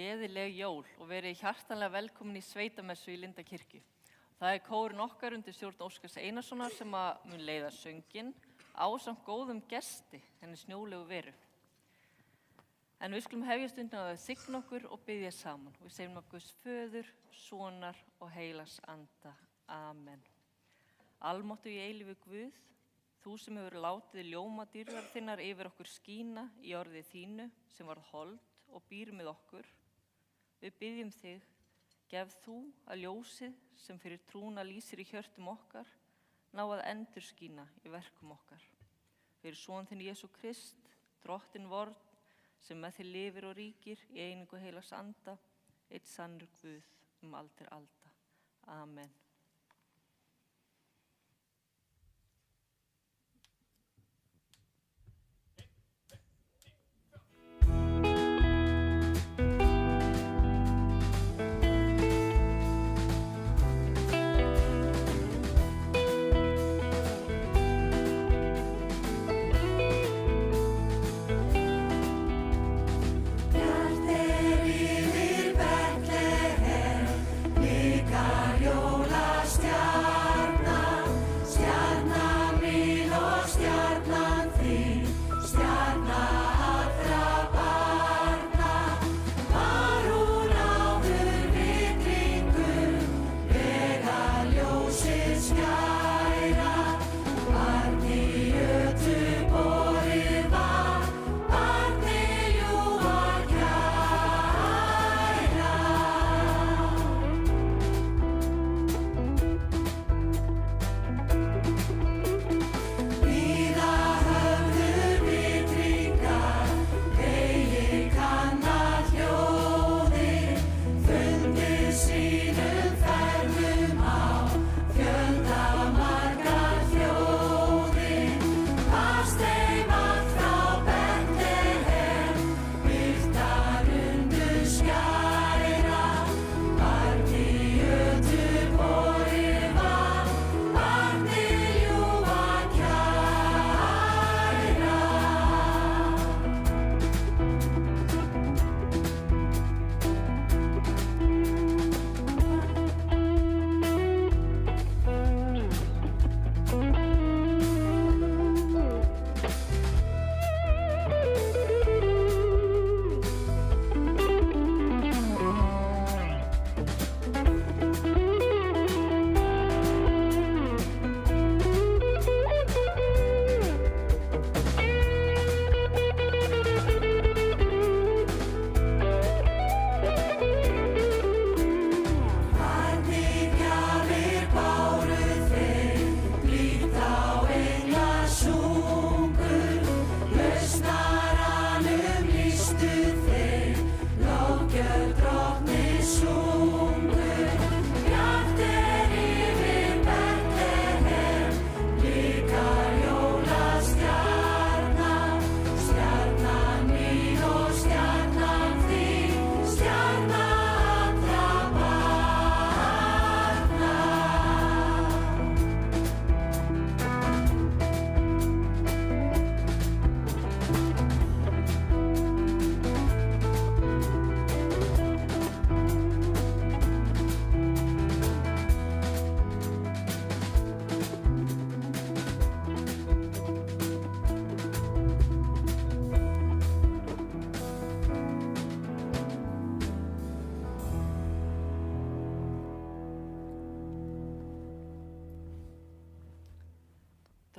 Gleðileg jól og verið hjartanlega velkomin í sveitamessu í Lindakirkju. Það kórinn okkar undir stjórn Óskars Einarssonar sem mun leiða sönginn ásamt góðum gesti, henni snjólegu veru. En við skulum hefja stundina að signa okkur og biðja saman. Við segjum að Guðs föður, sonar og heilags anda. Amen. Almáttugi eilífi Guð, þú sem hefur látið ljóma dýrðar þinnar yfir okkur skína í orði þínu sem varð hold og býr með okkur. Við biðjum þig, gef þú að ljósið sem fyrir trúna lýsir í hjörtum okkar, ná að endurskína í verkum okkar. Fyrir son þinn Jesú Krist, drottinn vorn, sem með þig lifir og ríkir í einingu heilags anda, einn sannur Guð aldir alda. Amen.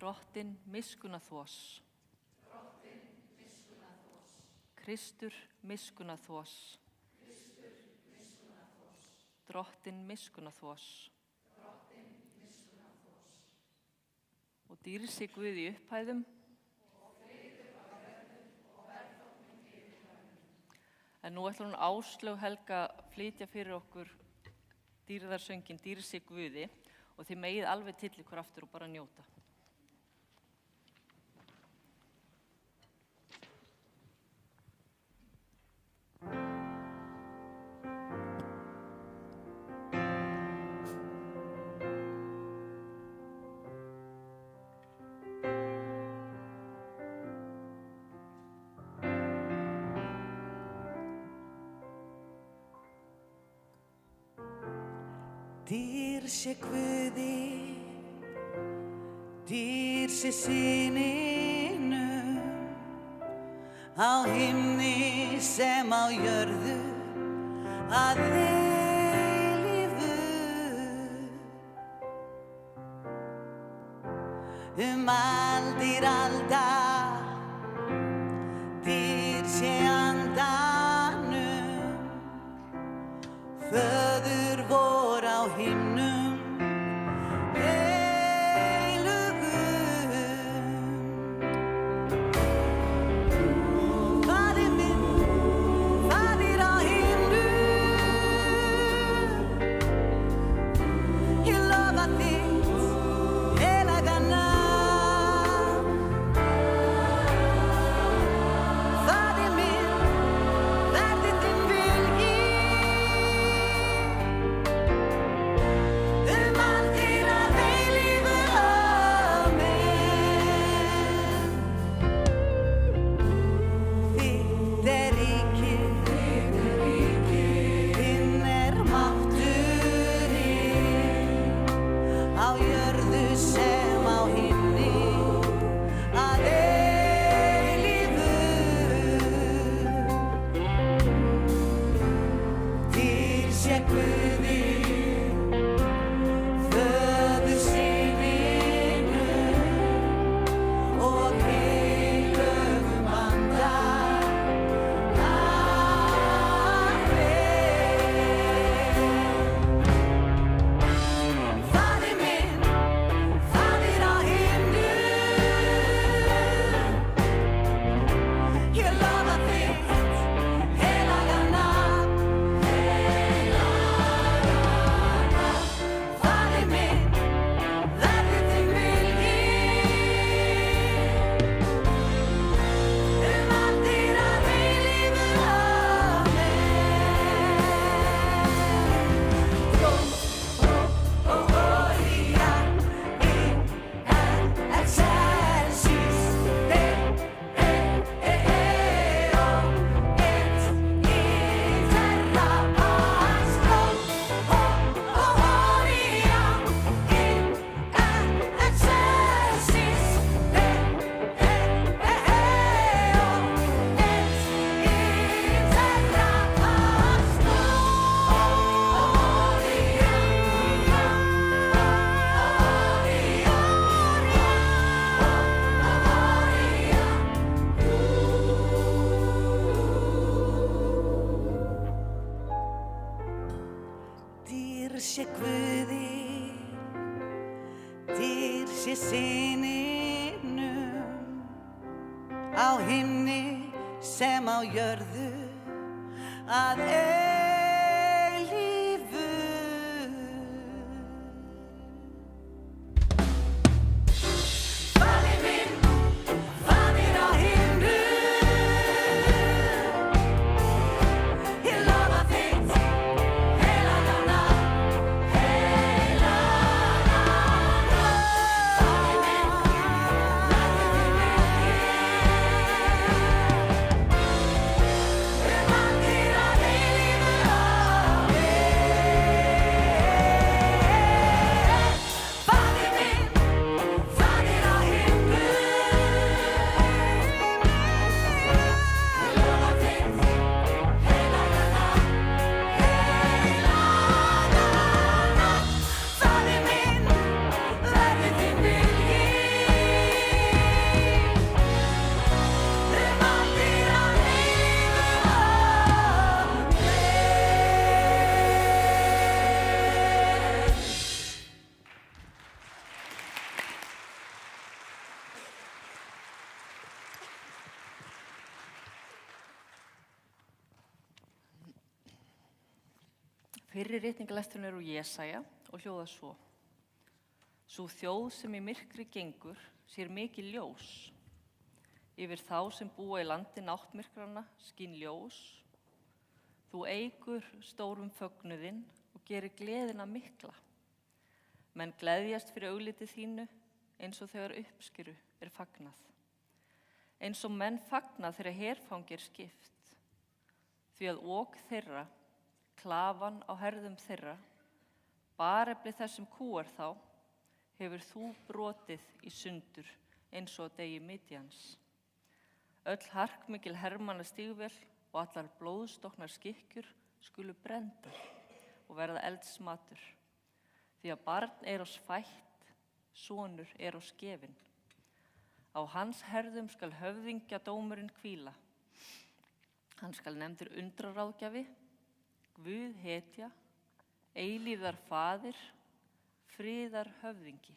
Drottinn miskunnaþvos. Kristur miskunnaþvos. Drottinn miskunnaþvos. Og dýrð sé Guð í upphæðum. En nú ætlar hún Áslaug Helga flytja fyrir okkur dýrðarsönginn Dýrð sé Guði og þið megið alveg til ykkur aftur og bara njóta. Dýr sé Guði, dýr sé syninum, á himni sem á jörðu, að eilífu. Aldir alda, dýr sé andanum, Föður vor á himnum, heilugum. Faðir minn, Faðir á himnum, ég lofa þitt heilaga nafn. Faðir minn, verði þinn vilji, aldir að eilífu. Amen. Þitt er ríkið, þinn er mátturinn, á jörðu sem á himni, að eilífu. Dýr sé Guði, Föður syninum og heilögum anda. Amen. Faðir minn, Faðir á himnum, ég lofa þitt heilaga nafn. Faðir minn, verði þinn vilji, aldir að eilífu. Amen. Gloria in excelsis Deo, et in terra pars. Gloria in excelsis Deo, et in terra pars. Dýr sé Guði, dýr sé syninum, á himni sem á jörðu, að eilífu. Faðir minn, Faðir á himnum, ég lofa þitt heilaga nafn. Faðir minn, verði þinn vilji, aldir að eilífu. Amen. Faðir minn, Faðir á himnum, ég lofa þitt heilaga nafn. Faðir minn, verði þinn vilji, aldir að eilífu. Fyrri ritningalesturinn er úr Jesaja og hljóðar svo. Sú þjóð sem í myrkri gengur sér mikið ljós. Yfir þá sem búa í landi náttmyrkrana skín ljós. Þú eykur stórum fögnuðinn og gerir gleðina mikla. Menn gleðjast fyrir augliti þínu eins og þegar uppskeru er fagnað. Eins og menn fagna þegar herfangi er skipt. Því að ok þeirra, klafan á herðum þeirra, Barefli þess sem kúar þá, hefur þú brotið í sundur eins og á degi Midjans. Öll harkmikil hermanna stígvél og allar blóðstoknar skikkjur skulu brendar og verða eldsmatur. Því að barn er oss fætt, sonur er oss gefinn. Á hans herðum skal höfðingjadómurinn hvíla. Hann skal nefndur undraráðgjafi, Guð hetja, eilífðar faðir, friðar höfðingi.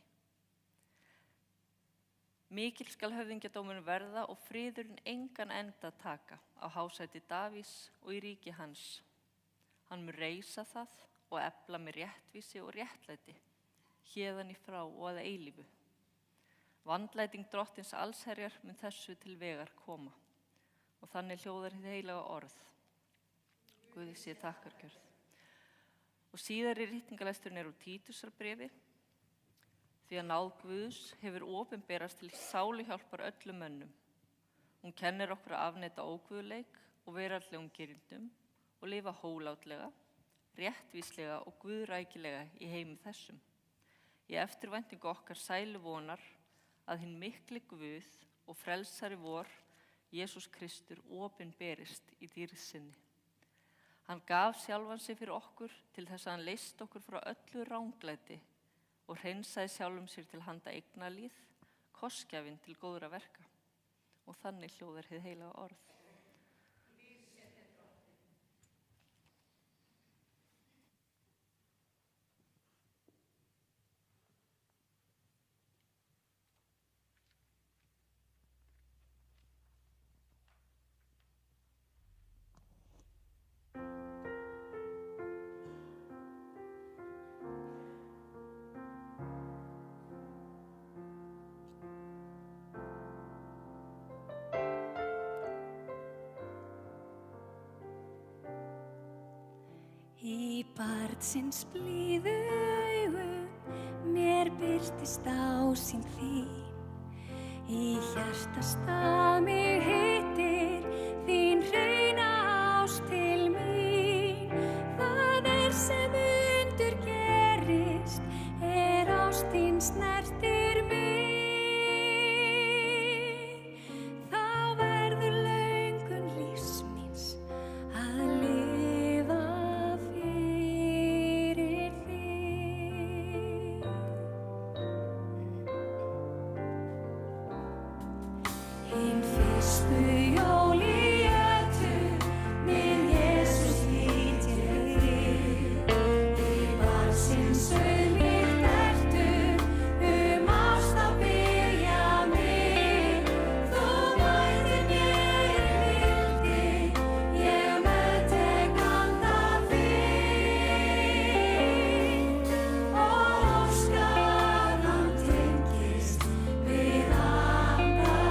Mikil skal höfðingjadómurinn verða og friðurinn engan enda taka á hásæti Davís og í ríki hans. Hann mun reisa það og efla með réttvísi og réttlæti, héðan í frá og að eilífu. Vandlæting drottins allsherjar mun þessu til vegar koma. Og þannig hljóðar hið heilaga orð. Guði sé þakkargjörð. Og síðari ritningalesturinn úr Títusarbréfi. Því að náð Guðs hefur opinberast til sáluhjálpar öllum mönnum. Hún kennir okkur að afneita óguðleik og veraldlegum girndum og lifa hólátlega, réttvíslega og guðrækilega í heimi þessum. Í eftirvæntingu okkar sælu vonar að hinn mikli Guð og frelsari vor, Jesús Kristur, opinberist í dýrð sinni. Hann gaf sjálfan sig fyrir okkur til þess að hann leyst okkur frá öllu ranglæti og hreinsaði sjálfum sér til handa eignalíð, kostgjafinn til góðra verka. Og þannig hljóðar hið heilaga orð. Í barnsins blíðu augu mér birtist ásýn þín. Í hjartastað mig hittir þín hreina ást til mín. Það sem undur gerist ást þín snertir mig. Þá verður löngun lífs míns að lifa fyrir þig. Hin fyrstu jól í ötu minn Jesús lít ég þig. Í barnsins auðmýkt ertu ást að byrja mig. Þú mætir mér vildi, ég meðtek anda þinn. Og skaðan tengist við andardrátt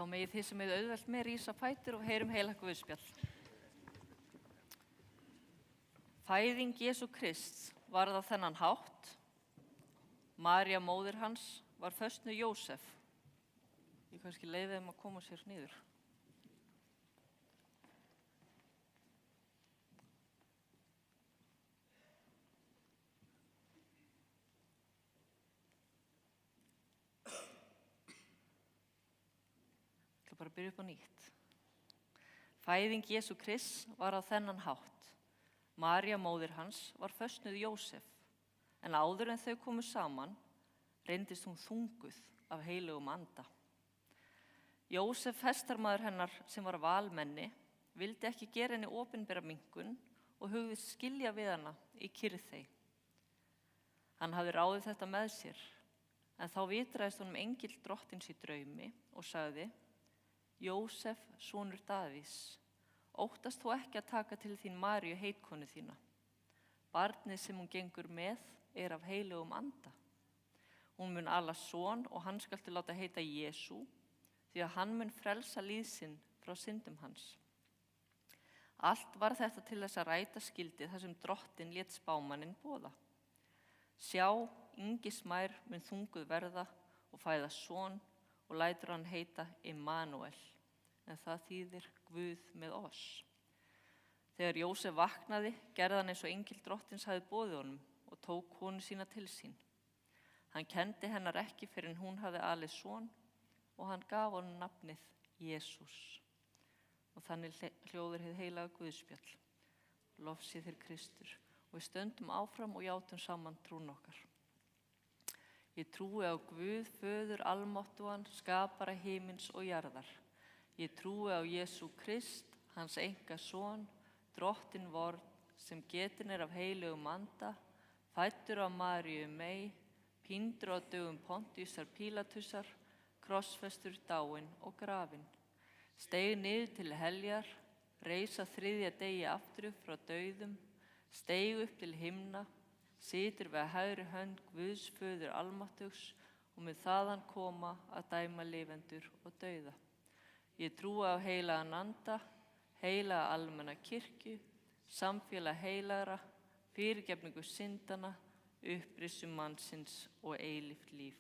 Þá megið þið sem hefur auðvelt með rísa fætur og heyrum heila guðspjall. Fæðing Jesú Krists varð á þennan hátt. María móðir hans var föst með Jósef. Ég kannski leyfi þeim að koma sér niður. Ég ætla bara að byrja upp á nýtt. Fæðing Jesú Krists var á þennan hátt. María móðir hans var föst með Jósef, en áður en þau komu saman reyndist hún þunguð af heilugum anda. Jósef, hestarmaður hennar sem var valmenni, vildi ekki gera henni opinbera minnkun og hugðist skilja við hana í kyrrþey. Hann hafði ráðið þetta með sér, en þá vitraðist honum engill drottins í draumi og sagði: Jósef, sonur Davíðs, óttast þú ekki að taka til þín Maríu heitkonu þína. Barnið sem hún gengur með er af heilugum anda. Hún mun ala son og hann skaltu láta heita Jesú, því að hann mun frelsa líð sinn frá syndum hans. Allt var þetta til þess að ræta skildið þar sem drottin lét spámanninn boða. Sjá, ungi smær mun þunguð verða og fæða son og lætur hann heita Immanuel, en það þýðir Guð með oss. Þegar Jósef vaknaði, gerði hann eins og engill drottins hafði boðið honum og tók konu sína til sín. Hann kenndi hennar ekki fyrr en hún hafði alið son og hann gaf honum nafnið Jesús. Og þannig hljóðir hið heilaga Guðspjall. Lofsið þér Kristur. Og við stöndum áfram og játum saman trún okkar. Ég trúi á Guð, Föður almáttugan, skapara himins og jarðar. Ég trúi á Jesú Krist, hans enga son, drottin vorn, sem getin er af heilugum anda, fæddur af Maríu mey, píndur á dögum Pontíusar Pílatusar, krossfestur, dáinn og grafinn. Steig niður til heljar, reis á þriðja degi aftur upp frá dauðum, steig upp til himna, situr við hægri hönd Guðs Föður almáttugs og með þaðan koma að dæma lifendur og dauða. Ég trúi á heilagan anda, heilaga almenna kirkju, samfélag heilagra, fyrirgefningu syndana, upprissu mannsins og eilíft líf.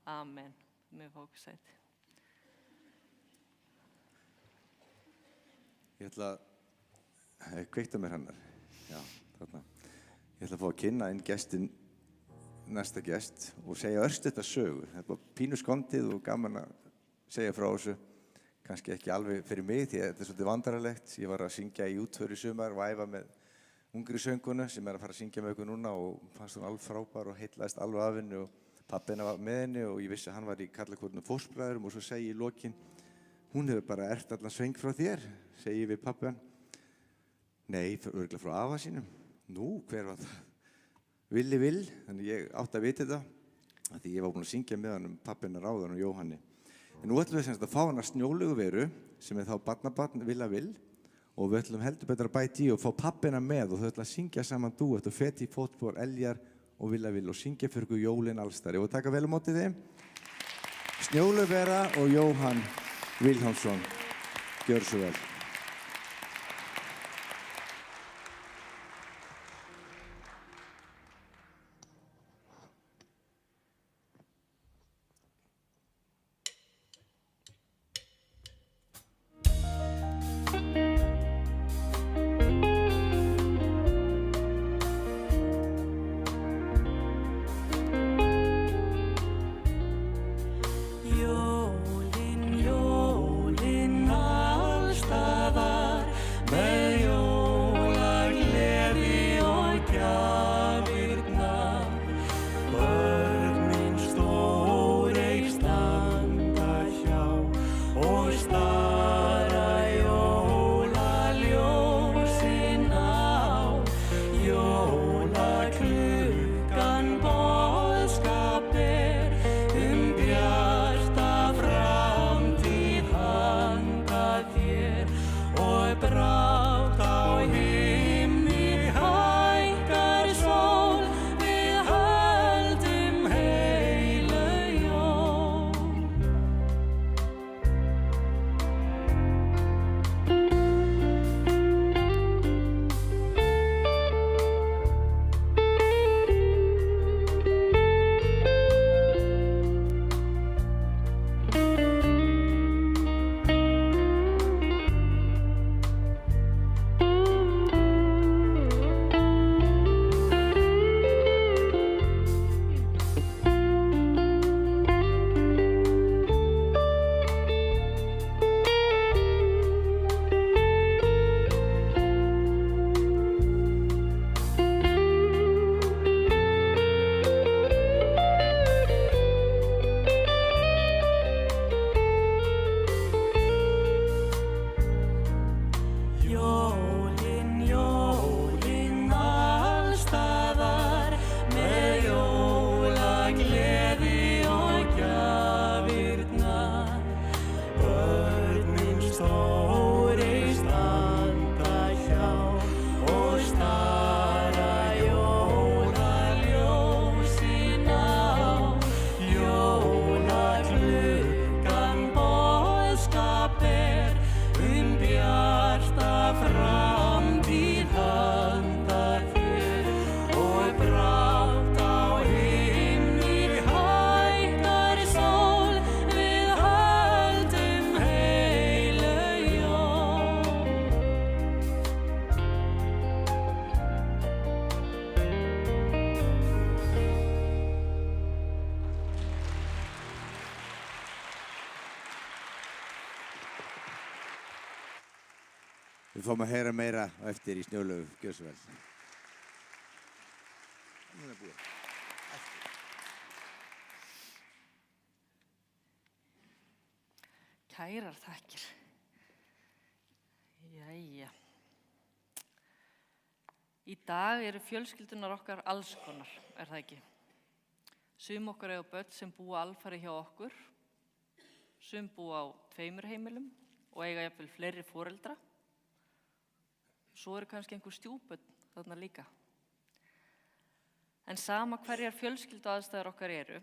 Amen. Með fókusæti. Ég ætla að kveikta mér hennar. Já, þarna. Ég ætla að fá að kynna inn gestin, næsta gest og segja örstutta sögu. Það er bara pínu skondið og gaman að segja frá þessu. Kannski ekki alveg fyrir mig því að þetta er svolítið vandrarlegt. Ég var að syngja í útför í sumar og æfa með ungri söngunu sem er að fara að syngja með okkur núna og fannst hún alveg frábær og heillaðist alveg af henni og pappina var með henni og ég vissi að hann var í karlakórnum fóstbræðurum og svo segi ég í lokin: hún hefur bara erft allan sveng frá þér, segi ég við pappan. Nei, örugglega frá afa sínum. Nú, hver var það? Villi Vill, þannig ég átti að vita þetta því ég var búinn að syngja með hann pappina Ráðan og Jóhanni. En nú ætlum við semst að fá hana Snjólaugu Veru sem er þá barnabarn Villa Vill og við ætlum heldur betur að bæta í og fá pappina með og þau ætlum að syngja saman dúett og feti í fótspor Eljar og Villa Vill og syngja fyrir ykkur jólin allstar. Ég voru að taka vel á móti þeim. Snjólaugu Vera og Jóhann Vilhjálmsson. Gjörðu svo vel. Jólin, jólin allstar Við fáum að heyra meira á eftir í Snjólaugu, gjörðu svo vel. Núna er búið. Kærar þakkir. Jæja. Í dag eru fjölskyldunar okkar alls konar, það ekki? Sum okkar eiga börn sem búa alfarið hjá okkur, sum búa á 2 heimilum og eiga jafnvel fleiri foreldra. Svo eru kannski einhver stjúpbörn þarna líka. En sama hverjar fjölskylduaðstæður okkar eru,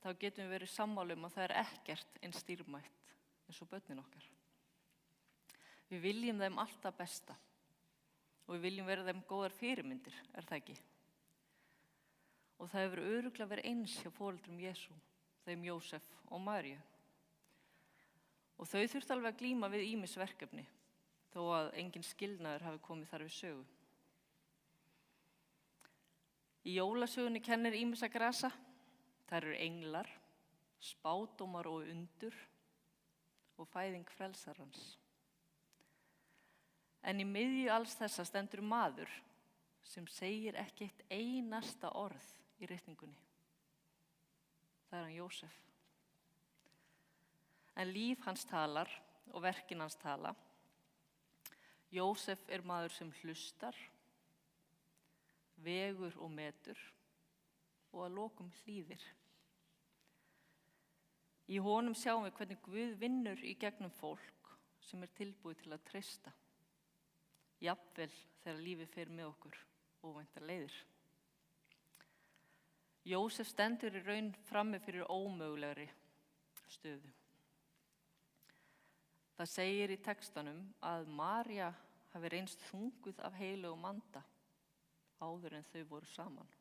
þá getum við verið sammála að það ekkert eins dýrmætt eins og börnin okkar. Við viljum þeim alltaf besta og við viljum vera þeim góðar fyrirmyndir, það ekki? Og það hefur örugglega verið eins hjá foreldrum Jesú, þeim Jósef og Maríu. Og þau þurftu alveg að glíma við ýmis verkefni, þó að engin skilnaður hafi komið þar við sögu. Í jólasögunni kennir ýmissa grasa. Þær eru englar, spádómar og undur og fæðing frelsarans. En í miðju alls þessa stendur maður sem segir ekki eitt einasta orð í ritningunni. Það er hann Jósef. En líf hans talar og verkin hans tala. Jósef er maður sem hlustar, vegur og metur og að lokum hlýðir. Í honum sjáum við hvernig Guð vinnur í gegnum fólk sem er tilbúið til að treysta. Jafnvel þegar lífið fer með okkur óvæntar leiðir. Jósef stendur í raun frammi fyrir ómögulegri stöðu. Það segir í textanum að María hafi reynst þunguð af heilögum anda áður en þau voru saman.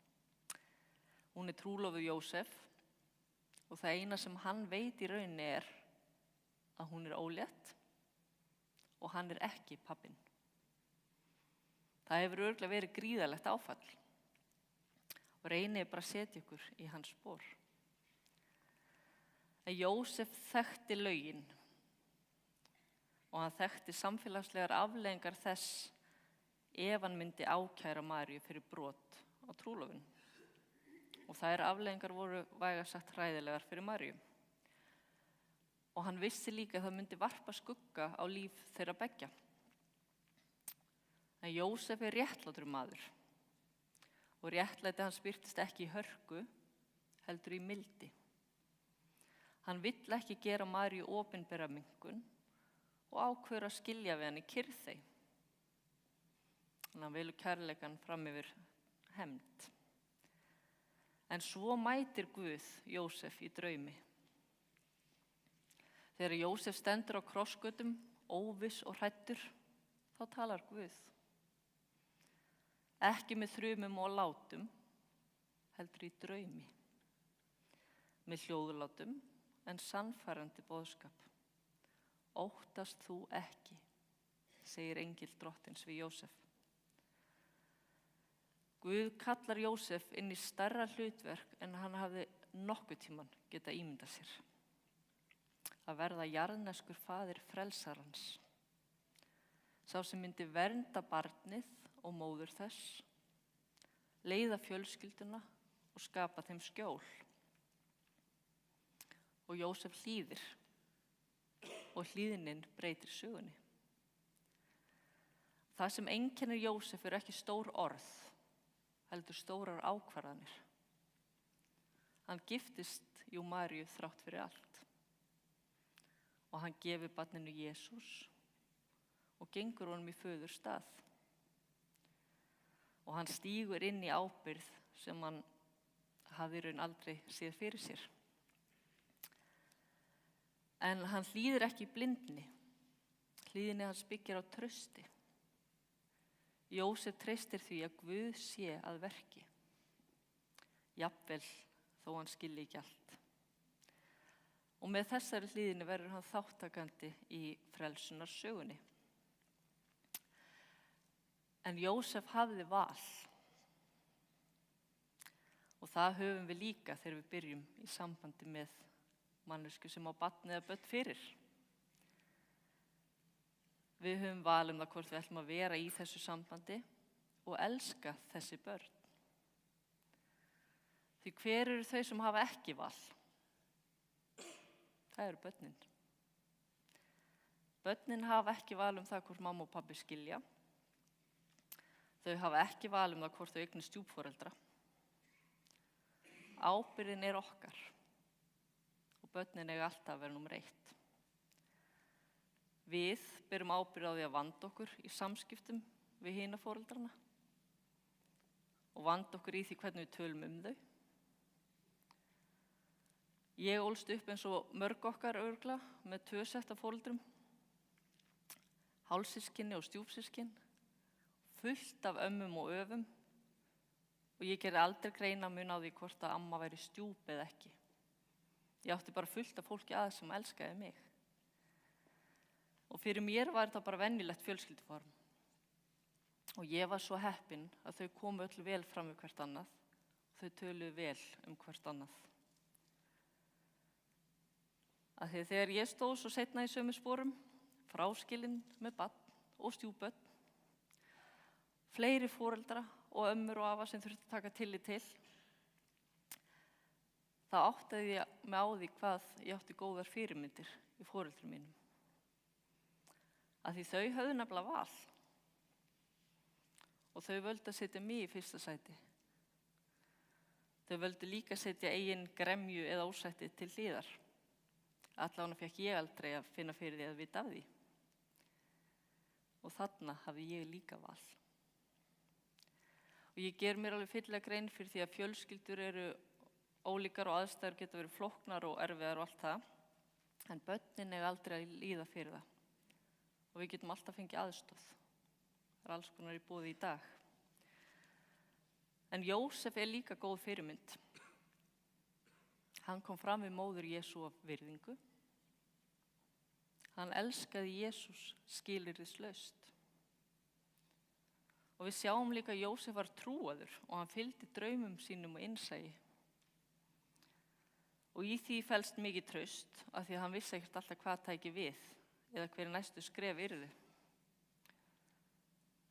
Hún er trúlofuð Jósef og það eina sem hann veit í rauninni er að hún er ólétt og hann er ekki pabbinn. Það hefur örugglega verið gríðarlegt áfall og reynið bara að setja ykkur í hans spor. En Jósef þekkti lögin og hann þekkti samfélagslegar afleiðingar þess ef hann myndi ákæra Maríu fyrir brot á trúlofun. Og þær afleiðingar voru vægast sagt hræðilegar fyrir Maríu. Og hann vissi líka að það myndi varpa skugga á líf þeirra beggja. En Jósef er réttlátur maður og réttlæti hans birtist ekki í hörku, heldur í mildi. Hann vill ekki gera Maríu opinbera minnkun og ákveður að skilja við hann í kyrrþey. Hann velur kærleikann fram yfir hefnd. En svo mætir Guð Jósef í draumi. Þegar Jósef stendur á krossgötum, óviss og hræddur, þá talar Guð. Ekki með þrumum og látum, heldur í draumi. Með hljóðlátum en sannfærandi boðskap. Óttast þú ekki, segir engill drottins við Jósef. Guð kallar Jósef inn í stærra hlutverk en hann hafði nokkuð tímann geta ímyndað sér. Að verða jarðneskur faðir frelsarans. Sá sem myndi vernda barnið og móður þess, leiða fjölskylduna og skapa þeim skjól. Og Jósef hlýðir og hlýðnin breytir sögunni. Það sem einkennir Jósef er ekki stór orð, heldur stórar ákvarðanir. Hann giftist Maríu þrátt fyrir allt og hann gefur barninu Jesús og gengur honum í föður stað. Og hann stígur inn í ábyrgð sem hann hafði í raun aldrei séð fyrir sér. En hann hlýðir ekki í blindni. Hlýðni hans byggir á trausti. Jósef treystir því að Guð sé að verki. Jafnvel þó hann skilji ekki allt. Og með þessari hlýðni verður hann þáttakandi í frelsunarsögunni. En Jósef hafði val. Og það höfum við líka þegar við byrjum í sambandi með mannesku sem á barn eða börn fyrir. Við höfum val það hvort við ætlum að vera í þessu sambandi og elska þessi börn. Því hver eru þau sem hafa ekki val? Það eru börnin. Börnin hafa ekki val það hvort mamma og pabbi skilja. Þau hafa ekki val það hvort þau eignast stjúpforeldra. Ábyrgðin okkar og börnin eiga alltaf að vera númer 1. Við berum ábyrgð á því að vanda okkur í samskiptum við hina foreldrana og vanda okkur í því hvernig við tölum þau. Ég ólst upp eins og mörg okkar örugglega með 2 sett af foreldrum, hálfsystkini og stjúpsystkin, fullt af ömmum og öfum og ég gerði aldrei greinamun á því hvort að amma væri stjúp eða ekki. Ég átti bara fullt af fólki að sem elskaði mig. Og fyrir mér var þetta bara venjulegt fjölskylduform. Og ég var svo heppin að þau komu öll vel fram við hvert annað. Þau töluðu vel hvert annað. Af því þegar ég stóð svo seinna í sömu sporum, fráskilin með barn og stjúpbörn, fleiri foreldra og ömmur og afa sem þurfti að taka tillit til, þá áttaði ég mig á því hvað ég átti góðar fyrirmyndir í foreldrum mínum. Af því þau höfðu nefnilega val og þau völdu að setja mig í fyrsta sæti. Þau völdu líka að setja eigin gremju eða ósætti til hliðar. Allavega fékk ég aldrei að finna fyrir því að vita af því. Og þarna hafði ég líka val. Og ég ger mér alveg fyllilega grein fyrir því að fjölskyldur eru ólíkar og aðstæður geta verið flóknar og erfiðar og allt það. En börnin eiga aldrei að líða fyrir það. Og við getum alltaf fengið aðstoð. Það alls konar í boði í dag. En Jósef líka góð fyrirmynd. Hann kom fram við móður Jesú af virðingu. Hann elskaði Jesús skilyrðislaust. Og við sjáum líka að Jósef var trúaður og hann fylgdi draumum sínum og innsæi. Og í því felst mikið traust af því að hann vissi ekkert alltaf hvað tæki við eða hver næstu skref yrðu.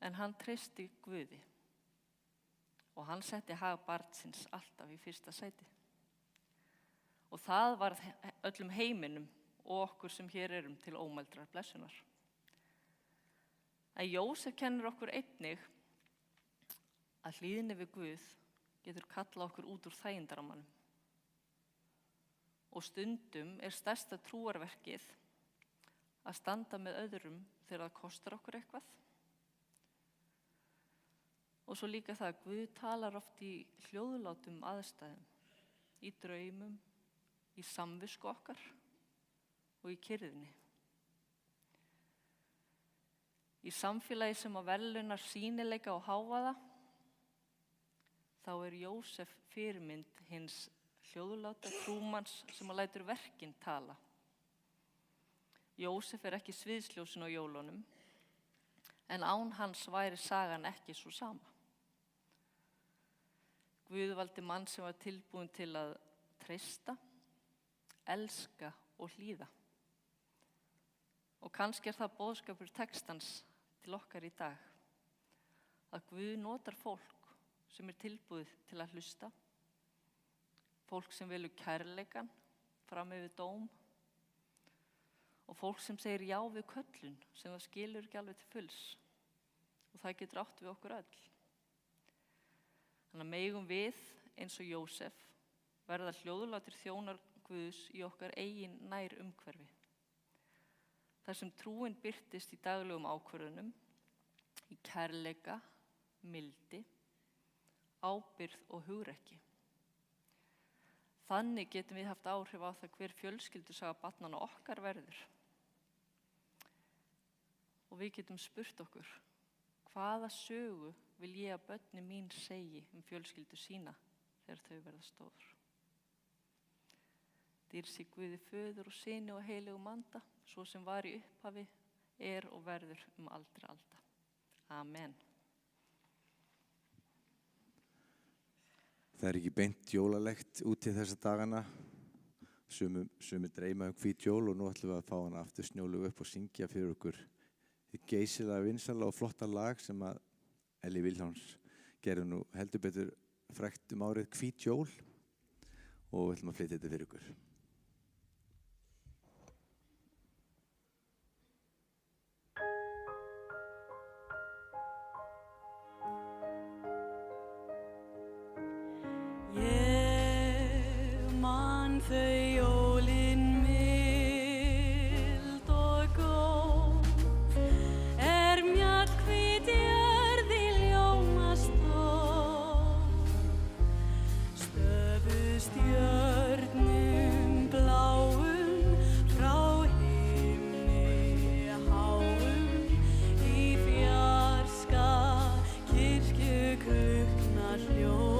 En hann treysti Guði og hann setti hag barnsins alltaf í fyrsta sæti. Og það var öllum heiminum og okkur sem hér erum til ómældrar blessunar. En Jósef kennir okkur einnig að hlýðni við Guð getur kallað okkur út úr þægindarammanum. Og stundum stærsta trúarverkið að standa með öðrum þegar það kostar okkur eitthvað. Og svo líka það að Guð talar oft í hljóðlátum aðstæðum, í draumum, í samvisku okkar og í kyrrðinni. Í samfélagi sem að verðlaunar sýnileika og hávaða, þá Jósef fyrirmynd hins hljóðláta trúmanns sem að lætur verkin tala. Jósef ekki sviðsljósin á jólunum, en án hans væri sagan ekki svo sama. Guð valdi mann sem var tilbúinn til að treysta, elska og hlýða. Og kannski það boðskapur textans til okkar í dag, að Guð notar fólk sem tilbúið til að hlusta, fólk sem velur kærleikan fram yfir dóm og fólk sem segir já við köllun sem það skilur ekki alveg til fulls og það getur átt við okkur öll. Þannig að megum við eins og Jósef verða hljóðlátir þjónar Guðs í okkar eigin nær umhverfi. Þar sem trúin birtist í daglegum ákvörðunum, í kærleika, mildi, ábyrgð og hugrekki. Þannig getum við haft áhrif á það hver fjölskyldusaga barnanna okkar verður. Og við getum spurt okkur, hvaða sögu vil ég að börnin mín segi fjölskyldu sína þegar þau verða stór? Dýr sé Guði föður og syni og heilugum anda, svo sem var í upphafi, og verður aldri alda. Amen. Það ekki beint jólalegt út í þessa dagana. Sumir dreyma hvít jól og nú ætlum við að fá hana aftur Snjólaug upp og syngja fyrir okkur geysilega vinsæla og flotta lag sem að Elli Vilhjálms gerði nú heldur betur frægt árið Hvít jól og við ætlum að flytja þetta fyrir ykkur. Ég man þau jólin mild og góð, mjallhvít jörð í ljóma stóð, stöfuð stjörnum bláum frá himni háum, í fjarska kirkjuklukna hljóð.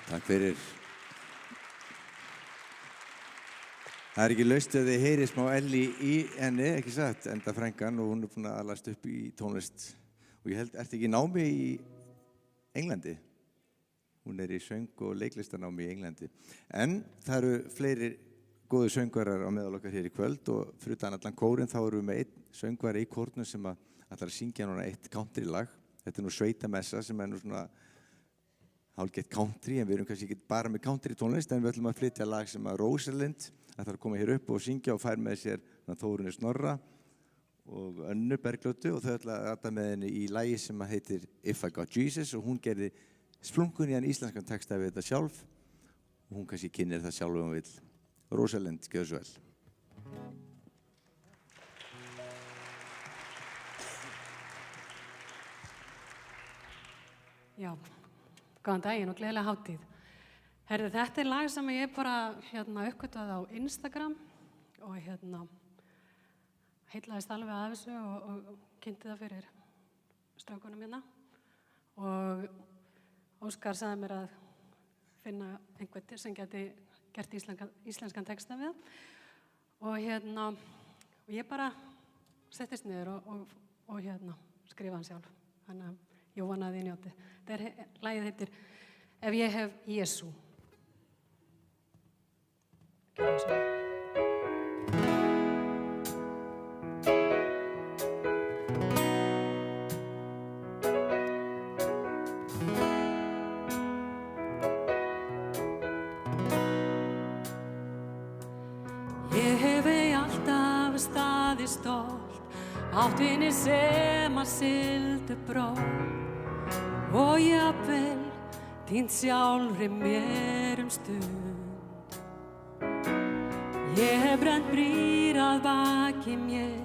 Takk fyrir. Það er ekki laust að þið heyri smá Elli í henni, ekki satt, enda frænkan og hún er búin að alast upp í tónlist. Og ég held, ertu ekki í námi í Englandi? Hún er í söng- og leiklistanámi í Englandi. En það eru fleiri góðu söngvarar á meðal okkar hér í kvöld og fyrir utan allan kórinn þá erum við með einn söngvari í kórnum sem ætlar að syngja núna eitt countrylag. Þetta er nú Sveitamessa sem er nú svona hálfgett country, en við erum kannski ekki bara með country tónlist, en við ætlum að flytja lag sem að Rósalind ætlar að koma hér upp og syngja og fær með sér Þórunni Snorra og Önnu Bergljótu og þau ætla að rata með henni í lagi sem heitir If I Got Jesus og hún gerði splungun í hann íslenskan texta við þetta sjálf og hún kannski kynnir það sjálf ef hún vill. Rósalind, gjörðu svo vel. Já, góðan daginn og gleðilega hátíð. Herðu, þetta er lag sem ég bara uppgötvaði á Instagram og heillaðist alveg af þessu og kynnti það fyrir strákunum hérna. Og Óskar sagði mér að finna einhvern sem geti gert íslenskan texta við. Og ég bara settist niður og skrifa hann sjálf. Þannig að ég vona að þið njóti. Lagið heitir Ef ég hef Jesú. Gjörðu svo vel. hafa staðið stolt, áttvini sem að sigldu brott og jafnvel týnt sjálfri mér stund. Ég hef brennt brýr að baki mér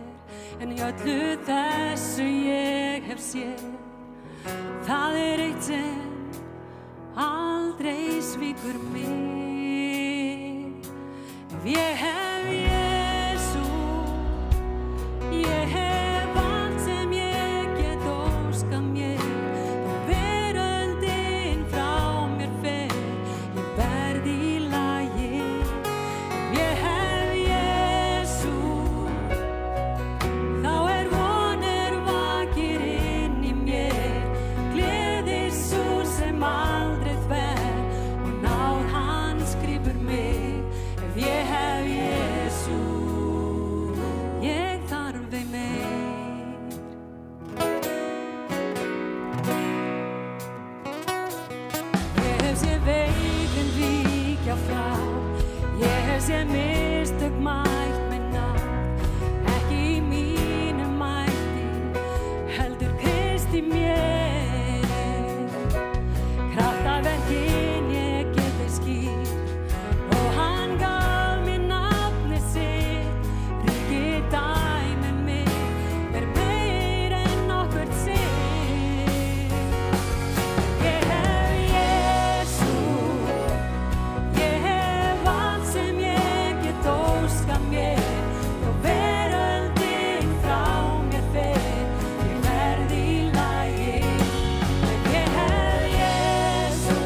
en í öllu þessu ég hef séð. Það eitt sem aldrei svíkur mig. Ef ég hef Jesú, ég hef allt sem ég get óskað mér. Þó veröldin frá mér fer, ég verð í lagi. Ef ég hef Jesú, þá von vakir inn í mér. Gleði sú sem aldrei þver og náð hans grípur mig. Ef ég hef Jesú, ég þarf ei meir. Ég hef séð veikinn víkja frá, ég hef séð mistök mætt með náð. Ekki í mínum mætti, heldur Kristi mér. Kraftaverkin ég geti skýrt og hann gaf mér nafnið sitt. Ríkið dæmir mig meir en nokkurt sitt. Ég hef Jesú, ég hef allt sem ég get óskað mér. Þó veröldin frá mér fer, ég verð í lagi. Ef ég hef Jesú,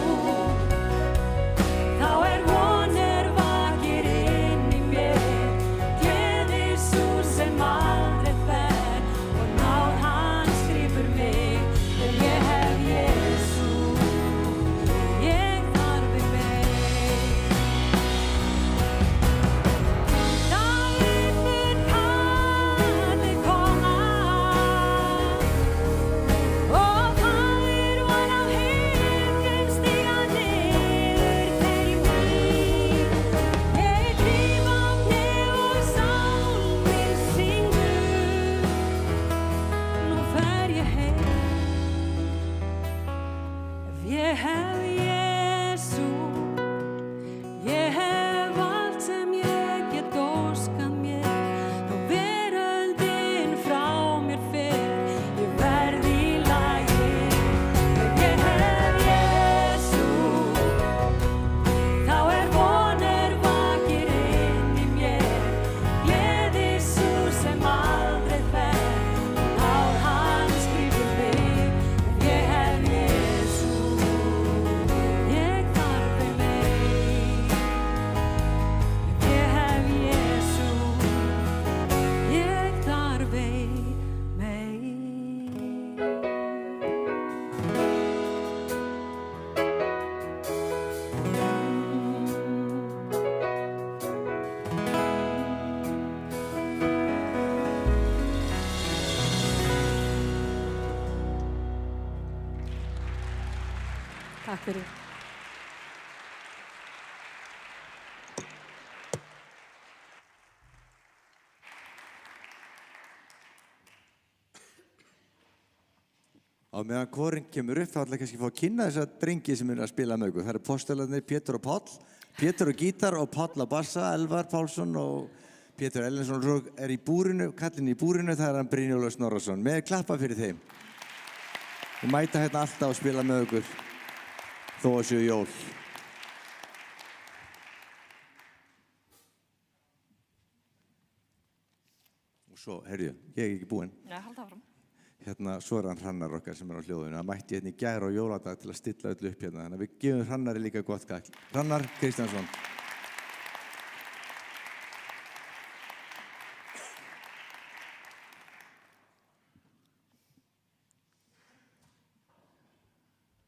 þá vonir vakir inn í mér. Gleði sú sem aldrei fer og náð hans grípur mig. Ef ég hef Jesú, ég þarf ei meir. Davíð mun kallið koma og faðir von á himnum stíga niður til mín. Ég gríp á hné og sálmir syngur. Nú fer ég heim. Ef ég hef Jesú, ég hef allt sem ég get óskað mér. Þó veröldin frá mér fer, ég verð í lagi. Ef ég hef Jesú, þá vonir vakir inn í mér. Gleði sú sem aldrei fer og náð hans grípur mig. Ef ég hef Jesú, ég þarf ei meir. Ef ég hef Jesú, ég þarf ei meir. Takk fyrir. Á meðan kórinn kemur upp þá ætla ég kannski að fá að kynna þessa drengi sem eru að spila með okkur. Það eru postularnir Pétur og Páll, Pétur á gítar og Páll á bassa, Elvar Pálsson og Pétur Ellensson er í búrinu, kallinn í búrinu, það er hann Brynjólfur Snorrason. Með klappa fyrir þeim. Og mæta hérna alltaf og spila með okkur þó að séu jól. Og svo, heyrðu, ég er ekki búinn. Já, halda áfram. Hérna, svo er hann Hrannar okkar sem er á hljóðinu. Það mætti hérna í gær og jóladag til að stilla öllu upp hérna. Þannig að við gefum Hrannari líka gott kall. Hrannar Kristjánsson.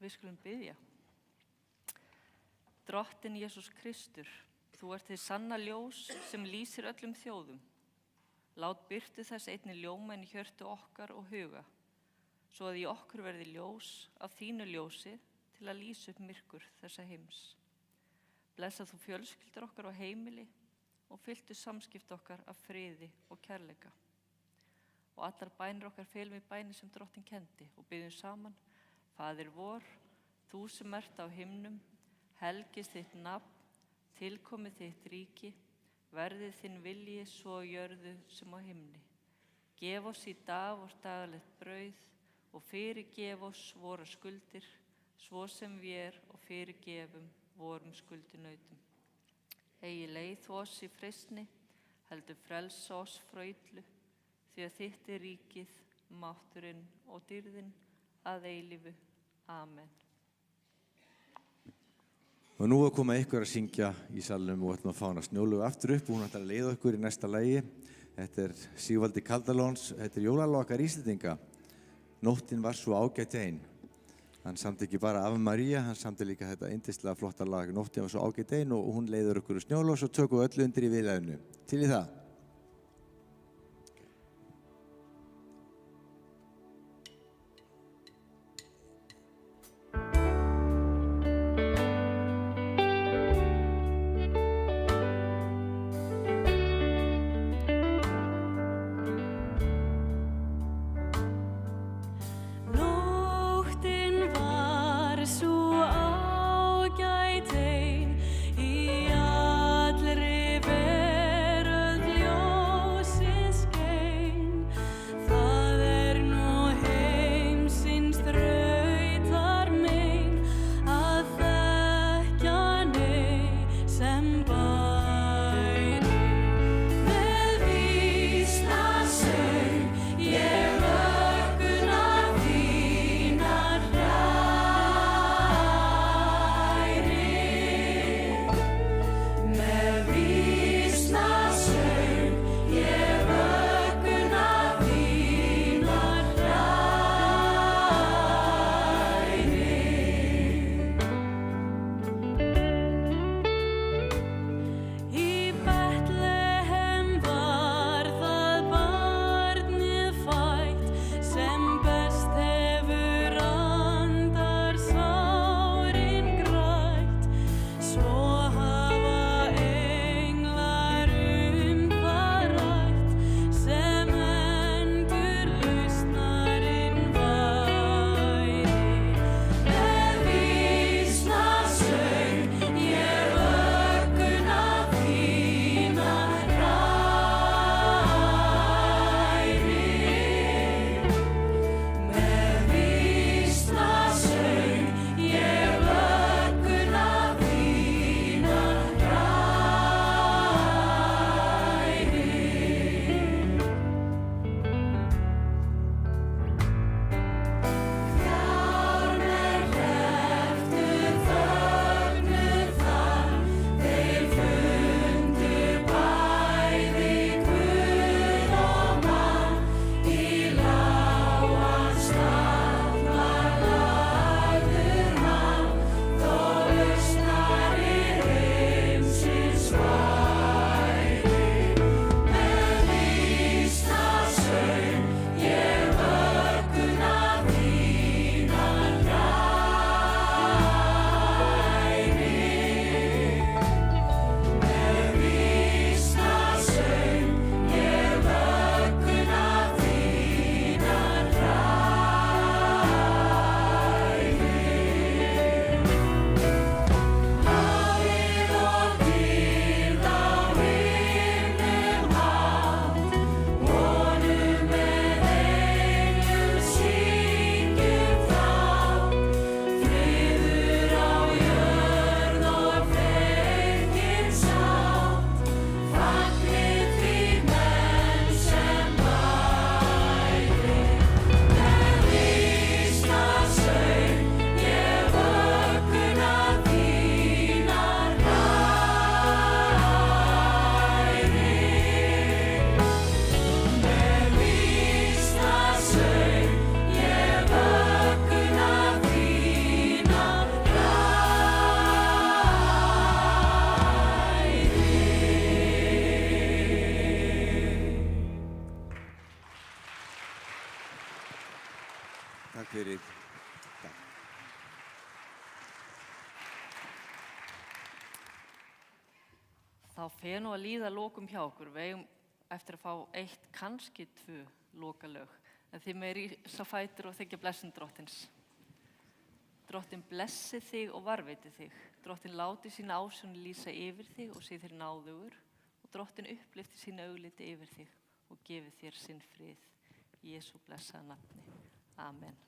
Við skulum biðja. Drottinn Jesús Kristur, þú ert þið sanna ljós sem lýsir öllum þjóðum. Lát birtu þess einni ljóma inn í hjörtu okkar og huga, svo að í okkur verði ljós af þínu ljósi til að lýsa upp myrkur þessa heims. Blessa þú fjölskyldur okkar á heimili og fylltu samskipt okkar af friði og kærleika. Og allar bænir okkar felum í bæni sem Drottinn kendi og byggjum saman. Faðir vor, þú sem ert á himnum, helgist þitt nafn, tilkomið þitt ríki, verði þinn vilji svo á jörðu sem á himni. Gef oss í dag vort daglegt brauð og fyrirgef oss vora skuldir, svo sem vér og fyrirgefum vorum skuldinautum. Eigi leið þú oss í freistni, heldur frelsa oss frá illu, því að þitt er ríkið, mátturinn og dýrðin að eilífu. Amen. Og nú að koma ykkur að syngja í salnum og ætlum að fá hana Snjólaug aftur upp og hún ætlar að leiða ykkur í næsta lagi. Þetta er Sigvaldi Kaldalóns, þetta er jólalag okkar Íslendinga. Nóttin var svo ágætt ein. Hann samdi ekki bara Ave María, hann samdi líka þetta yndislega flotta lag Nóttin var svo ágætt ein og hún leiður ykkur úr Snjólaug og svo tökum við öllu undir í viðlaginu. Til í það. Takk fyrir. Takk. þá fer nú að líða lokum hjá okkur. Við eigum eftir að fá 1, kannski 2 lokalög. En þið meiri sá fætur og þykja blessun drottins. Drottin blessi þig og varveiti þig. Drottin láti sína ásjón lýsa yfir þig og sé þér náðugur. Og drottin upplifti sína augliti yfir þig og gefi þér sinn frið. Í Jesú blessaða nafni. Amen.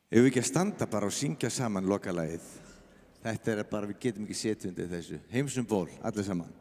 Ef við ekki að standa bara og syngja saman lokalagið. Þetta bara, við getum ekki setið undir þessu. Heimsum ból, allir saman.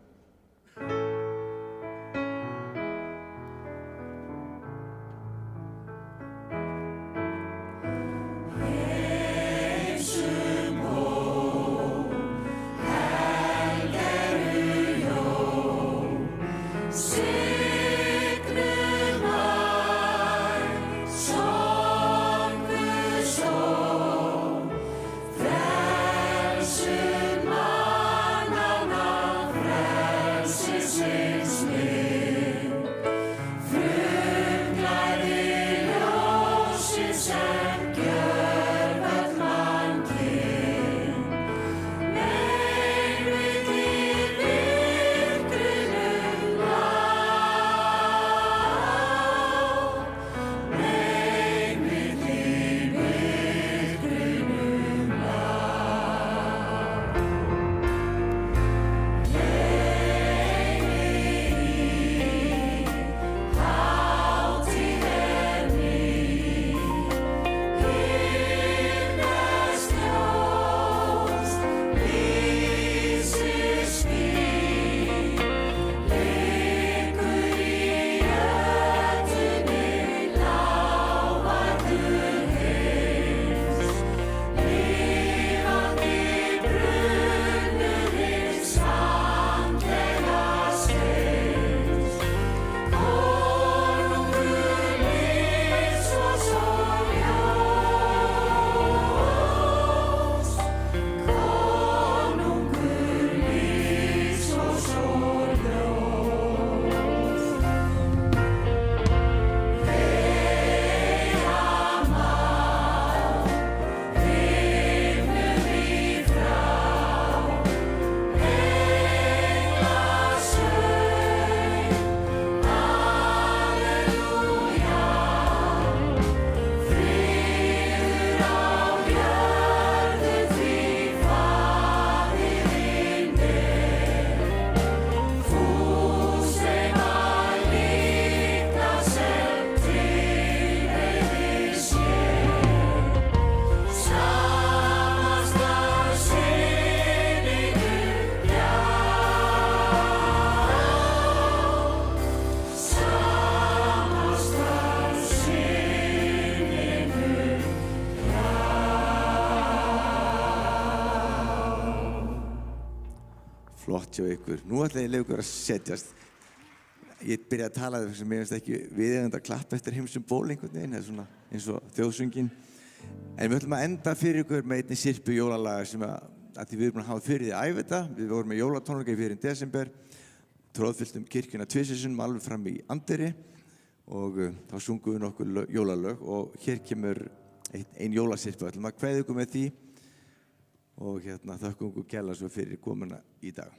Flott hjá ykkur. Nú ætla ég að leyfa ykkur að setjast. Ég byrja að tala þess að mér finnst ekki viðeigandi að klappa eftir heimsum ból einhvern veginn, eða svona eins og þjóðsöngin. En við ætlum að enda fyrir ykkur með einni sirpu jólalaga sem að því við erum búin að hafa fyrir því að æfa þetta. Við vorum með jólatónleika fyrir desember, tróðfylltum kirkjuna 2 sinnum alveg fram í anddyri og þá sungum við nokkur jólalög og hér kemur ein jólasirpa. Við ætlum að kveðja ykkur með því og þökkum ykkur kærlega svo fyrir komuna í dag.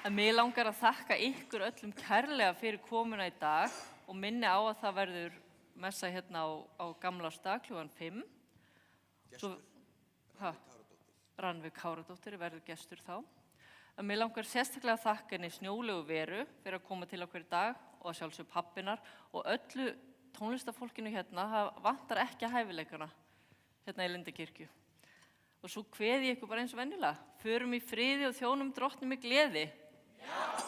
En mig langar að þakka ykkur öllum kærlega fyrir komuna í dag og minni á að það verður messa hérna á Gamlársdag klukkan 5. Svo, Rannveig Káradóttir verður gestur þá. En mig langar sérstaklega að þakka henni Snjólegu Veru fyrir að koma til okkur í dag og að sjálfsög pabbinar og öllu tónlistafólkinu hérna, það vantar ekki hæfileikana hérna í Lindakirkju. Og svo kveði ég ykkur bara eins og venjulega. Förum í friði og þjónum drottni með gleði. Já.